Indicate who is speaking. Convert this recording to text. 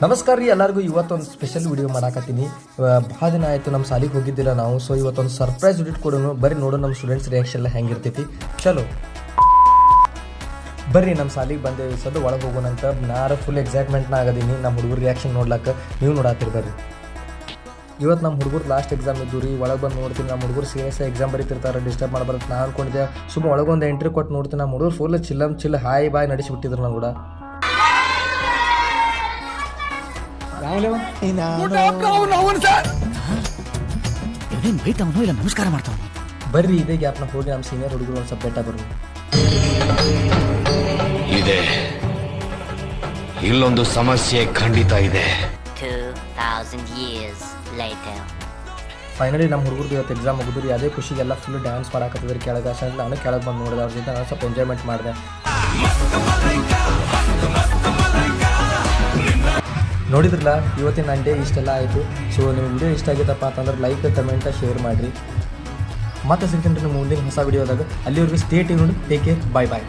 Speaker 1: ನಮಸ್ಕಾರ ರೀ ಎಲ್ಲರಿಗೂ. ಇವತ್ತೊಂದು ಸ್ಪೆಷಲ್ ವಿಡಿಯೋ ಮಾಡಾಕತ್ತೀನಿ. ಭಾಳ ದಿನ ಆಯಿತು ನಮ್ಮ ಸಾಲಿಗೆ ಹೋಗಿದ್ದಿಲ್ಲ ನಾವು. ಸೊ ಇವತ್ತೊಂದು ಸರ್ಪ್ರೈಸ್ ವಿಡಿಯೋ ಕೊಡೋನು. ಬರ್ರಿ ನೋಡೋಣ ನಮ್ಮ ಸ್ಟೂಡೆಂಟ್ಸ್ ರಿಯಾಕ್ಷನ್ ಎಲ್ಲ ಹೆಂಗಿರ್ತೈತಿ. ಚಲೋ ಬರ್ರಿ ನಮ್ಮ ಸಾಲಿಗೆ ಬಂದೆ. ಸದ್ದು ಒಳಗೆ ಹೋಗೋಣಂತ. ನಾನು ಫುಲ್ ಎಕ್ಸೈಟ್ಮೆಂಟ್ನ ಆಗದೀನಿ ನಮ್ಮ ಹುಡುಗರು ರಿಯಾಕ್ಷನ್ ನೋಡ್ಲಾಕ. ನೀವು ನೋಡಾತಿರಿ ಬರ್ರಿ. ಇವತ್ತು ನಮ್ಮ ಹುಡುಗರು ಲಾಸ್ಟ್ ಎಕ್ಸಾಮ್ ಇದ್ದು ರೀ. ಒಳಗೆ ಬಂದು ನೋಡ್ತೀನಿ ನಮ್ಮ ಹುಡುಗರು ಸೀರಿಯಸ್ ಎಕ್ಸಾಮ್ ಬರೀತಿರ್ತಾರೆ, ಡಿಸ್ಟರ್ಬ್ ಮಾಡಬಾರ್ದು ನಾನು ಅಂದ್ಕೊಂಡಿದ್ದೆ. ಸುಮ್ಮನೆ ಒಳಗೊಂದು ಎಂಟ್ರಿ ಕೊಟ್ಟು ನೋಡ್ತೀನಿ. ನಮ್ಮ ಹುಡುಗರು ಫುಲ್ ಚಿಲ್ಲ ಹಾಯ್ ಬಾಯ್ ನಡೆಸಿಬಿಟ್ಟಿದ್ರು ನಾನು ಕೂಡ.
Speaker 2: ನಮಸ್ಕಾರ ಮಾಡ್ತಾವ.
Speaker 1: ಬರ್ರಿ ಇದೇ ಗ್ಯಾಪ್ನ ಹೋಗಿ ನಮ್ಮ ಸೀನಿಯರ್ ಹುಡುಗರು ಒಂದು ಸ್ವಲ್ಪ ಬೆಟ್ಟ ಬರ್ರಿ.
Speaker 3: ಇದೆ ಇಲ್ಲೊಂದು ಸಮಸ್ಯೆ ಖಂಡಿತ ಇದೆ.
Speaker 4: 2000 years later.
Speaker 1: ಫೈನಲಿ ನಮ್ಮ ಹುಡುಗರು ಇವತ್ತು ಎಕ್ಸಾಮ್ ಮುಗಿದ್ರಿ. ಅದೇ ಖುಷಿಗೆಲ್ಲ ಫುಲ್ ಡ್ಯಾನ್ಸ್ ಮಾಡಾಕತ್ತಿದ್ರು ಕೆಳಗೆ. ಅಷ್ಟೇ ನಾನು ಕೆಳಗೆ ಬಂದು ನೋಡಿದೆ. ಅವ್ರ ಜೊತೆ ನಾನು ಸ್ವಲ್ಪ ಎಂಜಾಯ್ಮೆಂಟ್ ಮಾಡಿದೆ. ನೋಡಿದ್ರಲ್ಲ ಇವತ್ತಿನ ನನ್ನ ಡೇ ಇಷ್ಟೆಲ್ಲ ಆಯಿತು. ಸೊ ನಿಮ್ಮ ವಿಡಿಯೋ ಇಷ್ಟ ಆಗಿತ್ತಪ್ಪ ಅಂತಂದ್ರೆ ಲೈಕ್ ಕಮೆಂಟ ಶೇರ್ ಮಾಡಿರಿ. ಮತ್ತೆ ಸಿಗ್ತೀನಿ ನಿಮ್ಮ ಮುಂದಿನ ಹೊಸ ವಿಡಿಯೋದಾಗ. ಅಲ್ಲಿವರೆಗೂ ಸ್ಟೇ ಟ್ಯೂನ್ಡ್, ಟೇಕ್ ಕೇರ್, ಬಾಯ್ ಬಾಯ್.